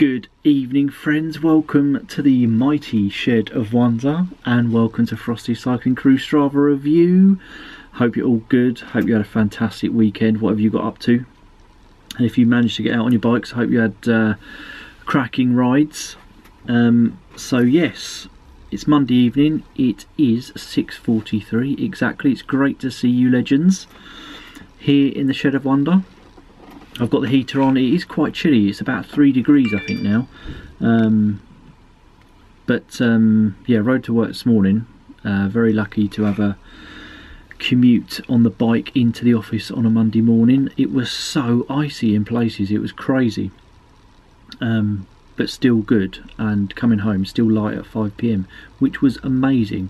Good evening, friends. Welcome to the mighty Shed of Wonder and welcome to Frosty Cycling Crew Strava review. Hope you're all good. Hope you had a fantastic weekend, whatever you got up to. And if you managed to get out on your bikes, I hope you had cracking rides. So yes, it's Monday evening. It is 6:43 exactly. It's great to see you legends here in the Shed of Wonder. I've got the heater on. It is quite chilly. It's about 3 degrees I think now. Yeah, rode to work this morning. Very lucky to have a commute on the bike into the office on a Monday morning. It was so icy in places. It was crazy. But still good, and coming home still light at 5 PM, which was amazing.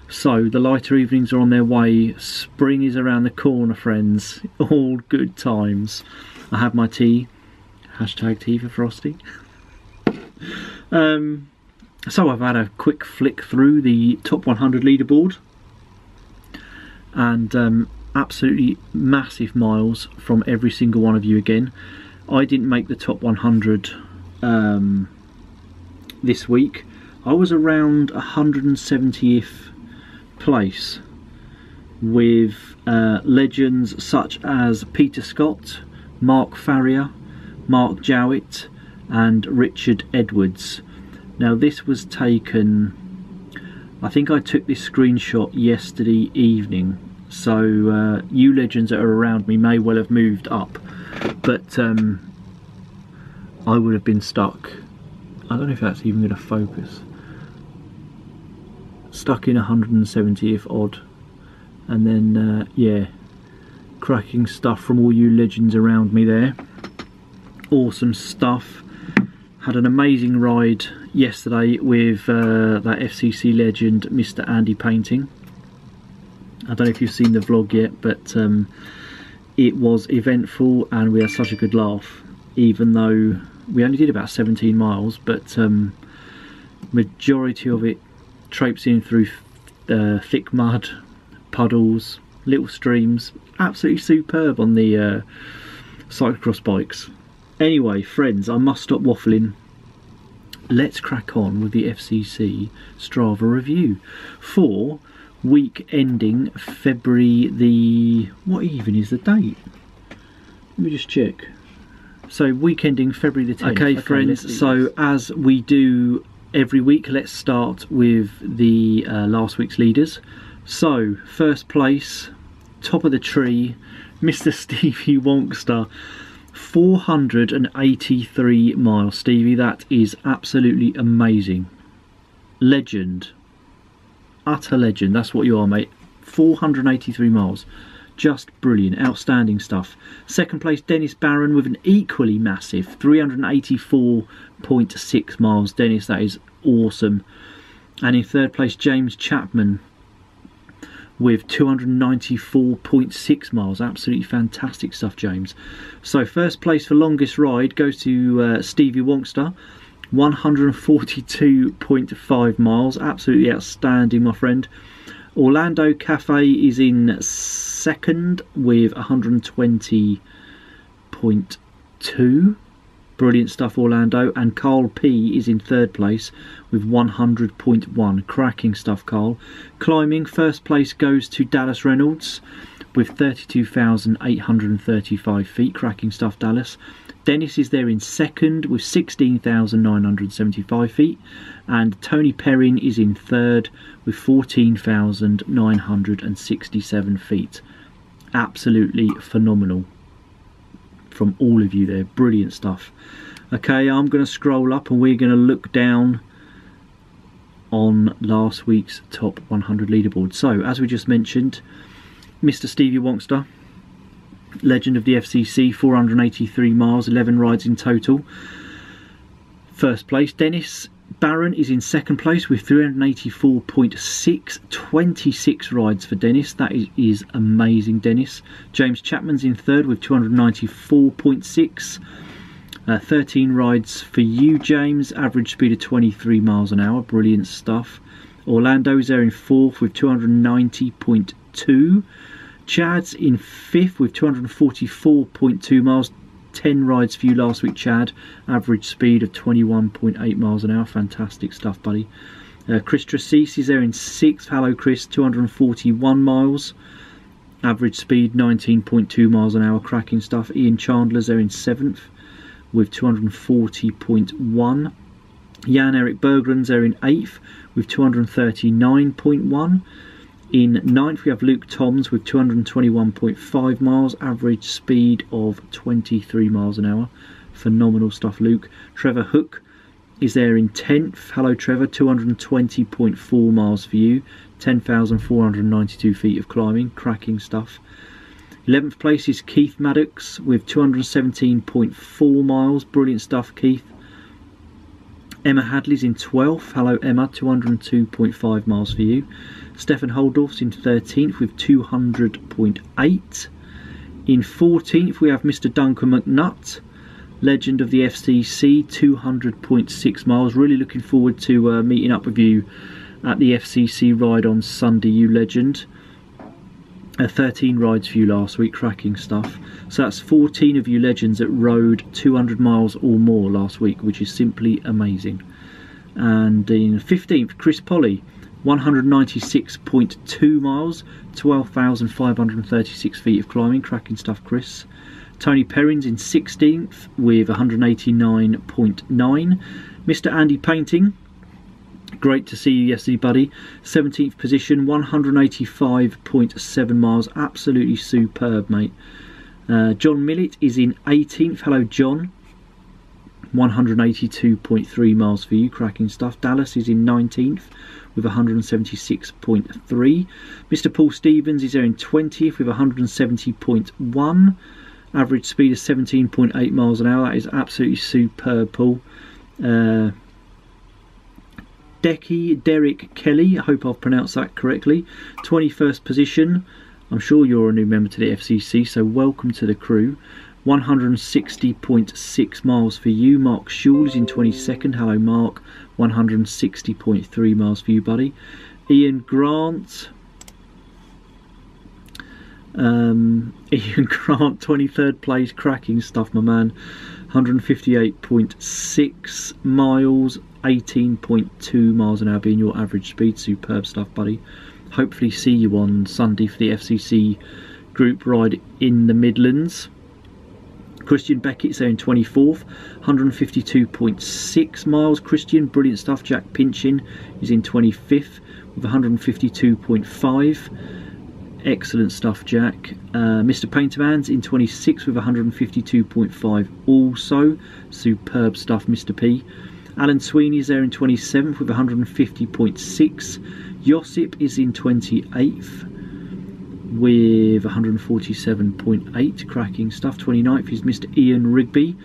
So the lighter evenings are on their way. Spring is around the corner, friends. All good times. I have my tea. Hashtag tea for Frosty. So I've had a quick flick through the top 100 leaderboard, and absolutely massive miles from every single one of you again. I didn't make the top 100 this week. I was around 170th place with legends such as Peter Scott, Mark Farrier, Mark Jowett and Richard Edwards. Now this was taken, I think I took this screenshot yesterday evening, so you legends that are around me may well have moved up, but I would have been stuck. I don't know if that's even going to focus. Stuck in 170th odd, and then yeah, cracking stuff from all you legends around me there. Awesome stuff. Had an amazing ride yesterday with that FCC legend Mr. Andy Painting. I don't know if you've seen the vlog yet, but it was eventful and we had such a good laugh, even though we only did about 17 miles, but majority of it traipsing through thick mud, puddles, little streams. Absolutely superb on the cyclocross bikes. Anyway, friends, I must stop waffling. Let's crack on with the FCC Strava review for week ending February the... what even is the date? Let me just check. So week ending February the 10th. Okay, friends, so as we do every week, let's start with the last week's leaders. So first place, top of the tree, Mr. Stevie Wonkster, 483 miles. Stevie, that is absolutely amazing. Legend, utter legend. That's what you are, mate. 483 miles, just brilliant, outstanding stuff. Second place, Dennis Barron with an equally massive 384.6 miles. Dennis, that is awesome. And in third place, James Chapman with 294.6 miles. Absolutely fantastic stuff, James. So first place for longest ride goes to Stevie Wonkster, 142.5 miles. Absolutely outstanding, my friend. Orlando Cafe is in second with 120.2. Brilliant stuff, Orlando. And Carl P is in third place with 100.1. Cracking stuff, Carl. Climbing, first place goes to Dallas Reynolds with 32,835 feet. Cracking stuff, Dallas. Dennis is there in second with 16,975 feet. And Tony Perrin is in third with 14,967 feet. Absolutely phenomenal from all of you there. Brilliant stuff. Okay, I'm going to scroll up and we're going to look down on last week's top 100 leaderboard. So as we just mentioned, Mr. Stevie Wonkster, legend of the FCC, 483 miles, 11 rides in total. First place. Dennis Barron is in second place with 384.6, 26 rides for Dennis. That is amazing, Dennis. James Chapman's in third with 294.6, 13 rides for you, James. Average speed of 23 miles an hour. Brilliant stuff. Orlando's there in fourth with 290.2. Chad's in fifth with 244.2 miles. 10 rides for you last week, Chad. Average speed of 21.8 miles an hour. Fantastic stuff, buddy. Chris Tracese is there in 6th. Hello, Chris. 241 miles. Average speed 19.2 miles an hour. Cracking stuff. Ian Chandler's there in 7th with 240.1. Jan Erik Berglund's there in 8th with 239.1. In 9th we have Luke Toms with 221.5 miles, average speed of 23 miles an hour. Phenomenal stuff, Luke. Trevor Hook is there in 10th. Hello, Trevor. 220.4 miles for you. 10,492 feet of climbing. Cracking stuff. 11th place is Keith Maddox with 217.4 miles. Brilliant stuff, Keith. Emma Hadley's in 12th. Hello, Emma. 202.5 miles for you. Stefan Holdorf's in 13th with 200.8. In 14th we have Mr. Duncan McNutt, legend of the FCC, 200.6 miles. Really looking forward to meeting up with you at the FCC ride on Sunday, you legend. 13 rides for you last week, cracking stuff. So that's 14 of you legends that rode 200 miles or more last week, which is simply amazing. And in 15th, Chris Polly, 196.2 miles, 12,536 feet of climbing. Cracking stuff, Chris. Tony Perrins in 16th with 189.9. Mr. Andy Painting, great to see you yesterday, buddy. 17th position, 185.7 miles. Absolutely superb, mate. John Millett is in 18th. Hello, John. 182.3 miles for you. Cracking stuff. Dallas is in 19th with 176.3. Mr. Paul Stevens is there in 20th with 170.1. Average speed of 17.8 miles an hour. That is absolutely superb, Paul. Derek Kelly, I hope I've pronounced that correctly. 21st position. I'm sure you're a new member to the FCC, so welcome to the crew. 160.6 miles for you. Mark Schul is in 22nd. Hello, Mark. 160.3 miles for you, buddy. Ian Grant. Ian Grant, 23rd place. Cracking stuff, my man. 158.6 miles. 18.2 miles an hour being your average speed. Superb stuff, buddy. Hopefully see you on Sunday for the FCC group ride in the Midlands. Christian Beckett's there in 24th, 152.6 miles. Christian, brilliant stuff. Jack Pinchin is in 25th with 152.5. Excellent stuff, Jack. Mr. Painterman's in 26th with 152.5 also. Superb stuff, Mr. P. Alan Sweeney's there in 27th with 150.6. Josip is in 28th with 147.8. Cracking stuff. 29th is Mr. Ian Rigby,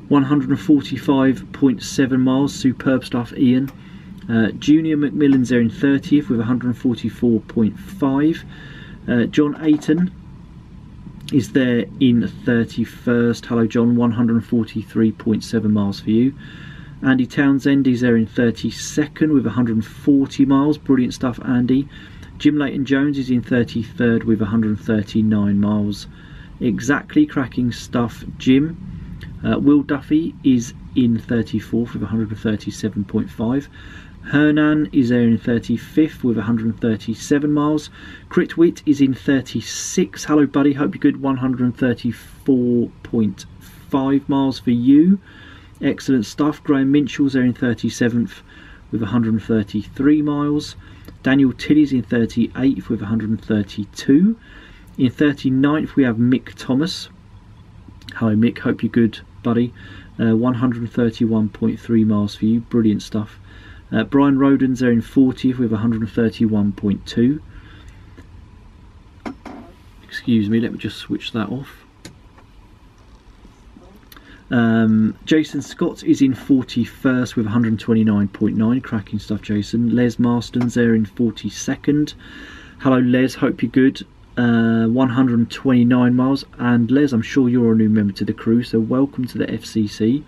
145.7 miles. Superb stuff, Ian. Junior McMillan's there in 30th with 144.5. John Ayton is there in 31st. Hello, John. 143.7 miles for you. Andy Townsend is there in 32nd with 140 miles. Brilliant stuff, Andy. Jim Leighton Jones is in 33rd with 139 miles. Exactly, cracking stuff, Jim. Will Duffy is in 34th with 137.5. Hernan is there in 35th with 137 miles. Critwit is in 36. Hello, buddy. Hope you're good. 134.5 miles for you. Excellent stuff. Graham Minchell's there in 37th with 133 miles. Daniel Tilley's in 38th with 132. In 39th we have Mick Thomas. Hello, Mick. Hope you're good, buddy. 131.3 miles for you. Brilliant stuff. Brian Roden's there in 40th with 131.2. Excuse me, let me just switch that off. Jason Scott is in 41st with 129.9. Cracking stuff, Jason. Les Marston's there in 42nd. Hello, Les. Hope you're good. 129 miles. And Les, I'm sure you're a new member to the crew, so welcome to the FCC.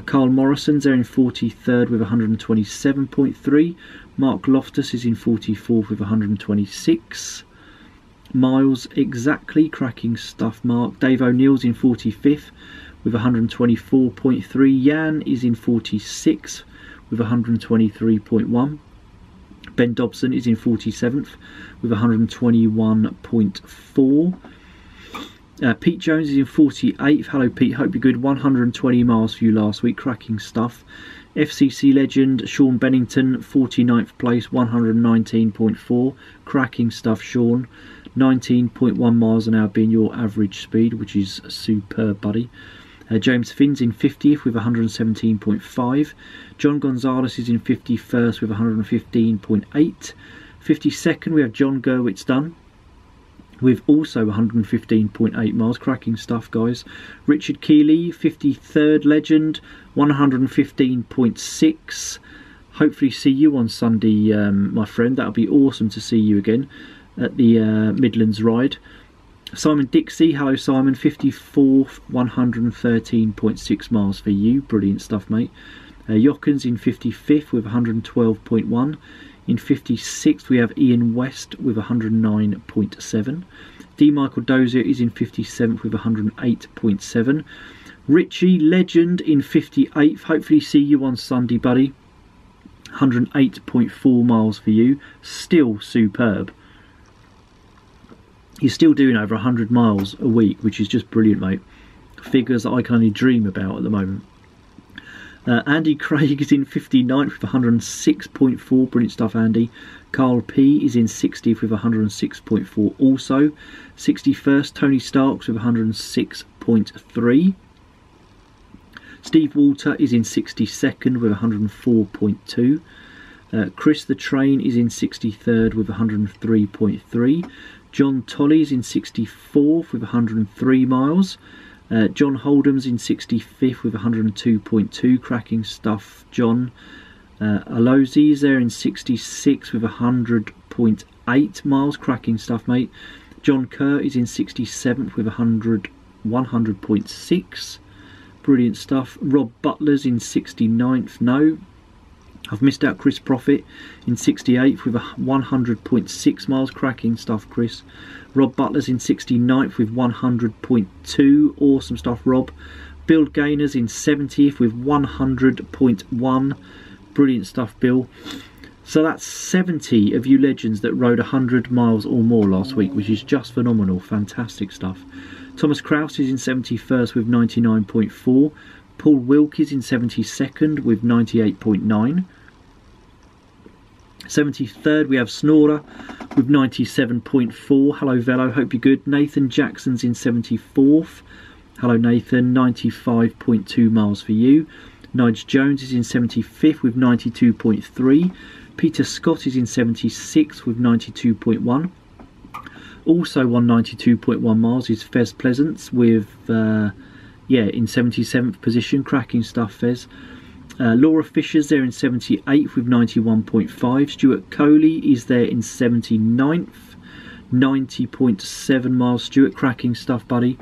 Carl Morrison's there in 43rd with 127.3. Mark Loftus is in 44th with 126 miles exactly. Cracking stuff, Mark. Dave O'Neill's in 45th with 124.3. Jan is in 46th with 123.1. Ben Dobson is in 47th with 121.4. Pete Jones is in 48th. Hello Pete, hope you're good. 120 miles for you last week, cracking stuff. FCC Legend Sean Bennington, 49th place, 119.4. Cracking stuff, Sean. 19.1 miles an hour being your average speed, which is superb, buddy. James Finn's in 50th with 117.5. John Gonzalez is in 51st with 115.8. 52nd we have John Gerwitz done with also 115.8 miles. Cracking stuff, guys. Richard Keeley, 53rd Legend, 115.6. Hopefully see you on Sunday, my friend. That'll be awesome to see you again at the Midlands ride. Simon Dixie, hello Simon, 54th, 113.6 miles for you. Brilliant stuff, mate. Jochens in 55th with 112.1. In 56th we have Ian West with 109.7. D. Michael Dozier is in 57th with 108.7. Richie Legend in 58th. Hopefully see you on Sunday, buddy. 108.4 miles for you. Still superb. You're still doing over 100 miles a week, which is just brilliant, mate. Figures that I can only dream about at the moment. Andy Craig is in 59th with 106.4. Brilliant stuff, Andy. Carl P is in 60th with 106.4 also. 61st, Tony Starks with 106.3. Steve Walter is in 62nd with 104.2. Chris the Train is in 63rd with 103.3. John Tolley is in 64th with 103 miles. John Holdham's in 65th with 102.2. Cracking stuff, John. Alozi is there in 66 with 100.8 miles. Cracking stuff, mate. John Kerr is in 67th with 100.6. Brilliant stuff. Rob Butler's in 69th. No, I've missed out Chris Profit in 68th with 100.6 miles. Cracking stuff, Chris. Rob Butler's in 69th with 100.2. Awesome stuff, Rob. Bill Gaynor's in 70th with 100.1. Brilliant stuff, Bill. So that's 70 of you legends that rode 100 miles or more last week, which is just phenomenal. Fantastic stuff. Thomas Kraus is in 71st with 99.4. Paul Wilk is in 72nd with 98.9. 73rd we have Snorer with 97.4. Hello Velo, hope you're good. Nathan Jackson's in 74th. Hello Nathan, 95.2 miles for you. Nigel Jones is in 75th with 92.3. Peter Scott is in 76th with 92.1. Also on 92.1 miles is Fez Pleasance with in 77th position. Cracking stuff, Fez. Laura Fisher's there in 78th with 91.5. Stuart Coley is there in 79th, 90.7 miles. Stuart, cracking stuff, buddy.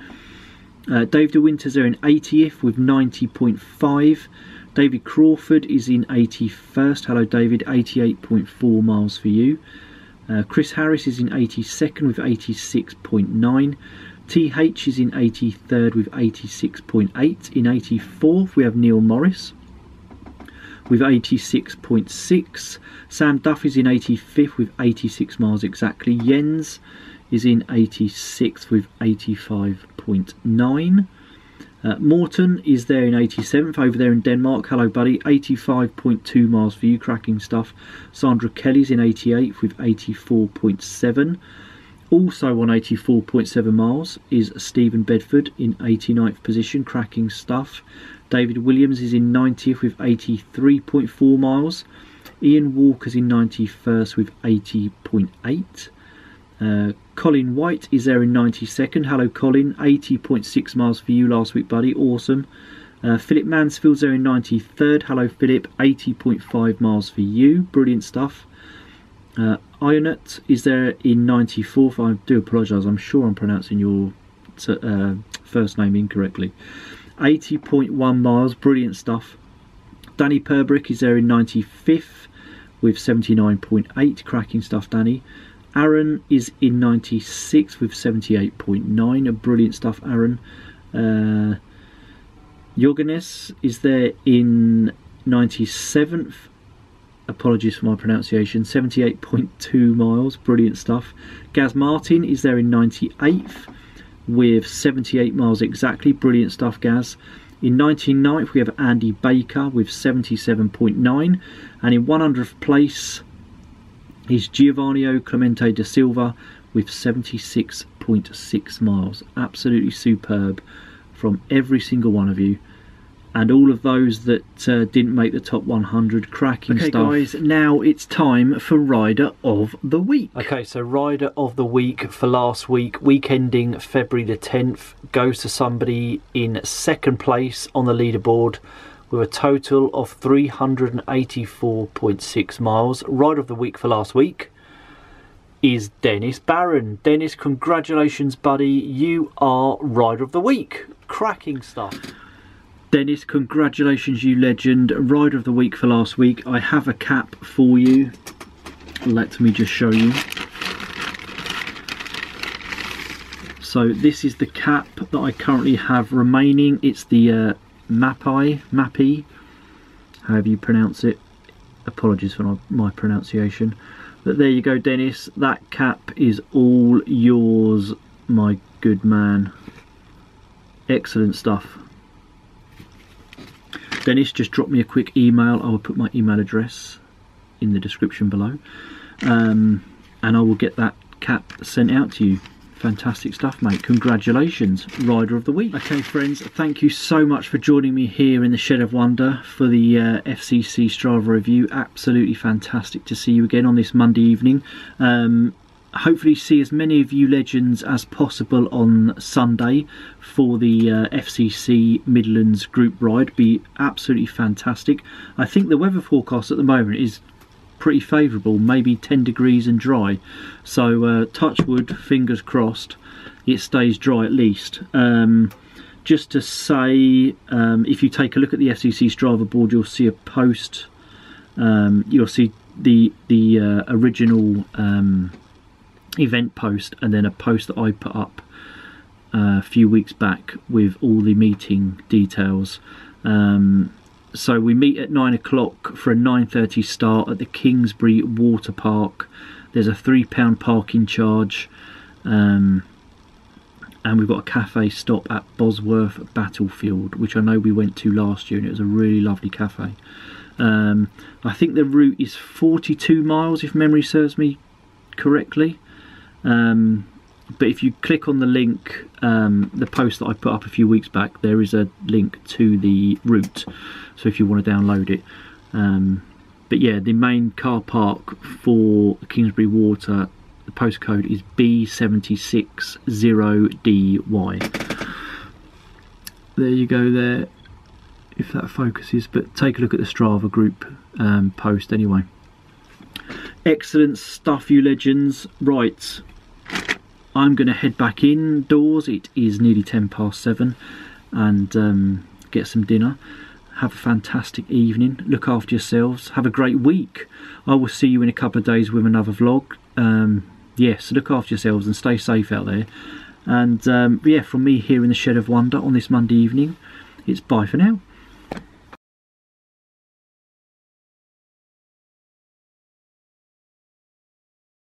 Dave De Winter's there in 80th with 90.5. David Crawford is in 81st. Hello David, 88.4 miles for you. Chris Harris is in 82nd with 86.9. TH is in 83rd with 86.8. In 84th we have Neil Morris with 86.6. Sam Duff is in 85th with 86 miles exactly. Jens is in 86th with 85.9. Morton is there in 87th over there in Denmark. Hello buddy, 85.2 miles for you. Cracking stuff. Sandra Kelly's in 88th with 84.7. Also on 84.7 miles is Stephen Bedford in 89th position. Cracking stuff. David Williams is in 90th with 83.4 miles. Ian Walker's in 91st with 80.8. Colin White is there in 92nd. Hello Colin, 80.6 miles for you last week, buddy. Awesome. Philip Mansfield's there in 93rd. Hello Philip, 80.5 miles for you. Brilliant stuff. Ionut is there in 94th. I do apologise, I'm sure I'm pronouncing your first name incorrectly. 80.1 miles, brilliant stuff. Danny Purbrick is there in 95th with 79.8. Cracking stuff, Danny. Aaron is in 96th with 78.9. Brilliant stuff, Aaron. Jorgenes is there in 97th. Apologies for my pronunciation. 78.2 miles. Brilliant stuff. Gaz Martin is there in 98th with 78 miles exactly. Brilliant stuff, Gaz. In 99th we have Andy Baker with 77.9, and in 100th place is Giovanni Clemente da Silva with 76.6 miles. Absolutely superb from every single one of you, and all of those that didn't make the top 100. Cracking stuff. Okay guys, now it's time for Rider of the Week. Okay, so Rider of the Week for last week, week ending February the 10th, goes to somebody in second place on the leaderboard with a total of 384.6 miles. Rider of the Week for last week is Dennis Barron. Dennis, congratulations buddy, you are Rider of the Week. Cracking stuff. Dennis, congratulations you legend. Rider of the Week for last week. I have a cap for you. Let me just show you. So this is the cap that I currently have remaining. It's the Mappy, however you pronounce it. Apologies for my pronunciation. But there you go, Dennis. That cap is all yours, my good man. Excellent stuff. Dennis, just drop me a quick email. I will put my email address in the description below, and I will get that cap sent out to you. Fantastic stuff, mate. Congratulations, Rider of the Week. Okay friends, thank you so much for joining me here in the Shed of Wonder for the FCC Strava review. Absolutely fantastic to see you again on this Monday evening. Hopefully see as many of you legends as possible on Sunday for the FCC Midlands group ride. Be absolutely fantastic. I think the weather forecast at the moment is pretty favourable, maybe 10 degrees and dry, so touch wood, fingers crossed it stays dry at least. Just to say, if you take a look at the FCC Strava board, you'll see a post, you'll see the original event post, and then a post that I put up a few weeks back with all the meeting details. So we meet at 9 o'clock for a 9:30 start at the Kingsbury Water Park. There's a £3 parking charge, and we've got a cafe stop at Bosworth Battlefield, which I know we went to last year, and it was a really lovely cafe. I think the route is 42 miles if memory serves me correctly. But if you click on the link, the post that I put up a few weeks back, there is a link to the route, so if you want to download it. But yeah, the main car park for Kingsbury Water, the postcode is B760DY. There you go there, if that focuses, but take a look at the Strava group post anyway. Excellent stuff, you legends. Right, I'm going to head back indoors. It is nearly 7:10 and get some dinner. Have a fantastic evening. Look after yourselves. Have a great week. I will see you in a couple of days with another vlog. Yes, look after yourselves and stay safe out there. And yeah, from me here in the Shed of Wonder on this Monday evening, it's bye for now.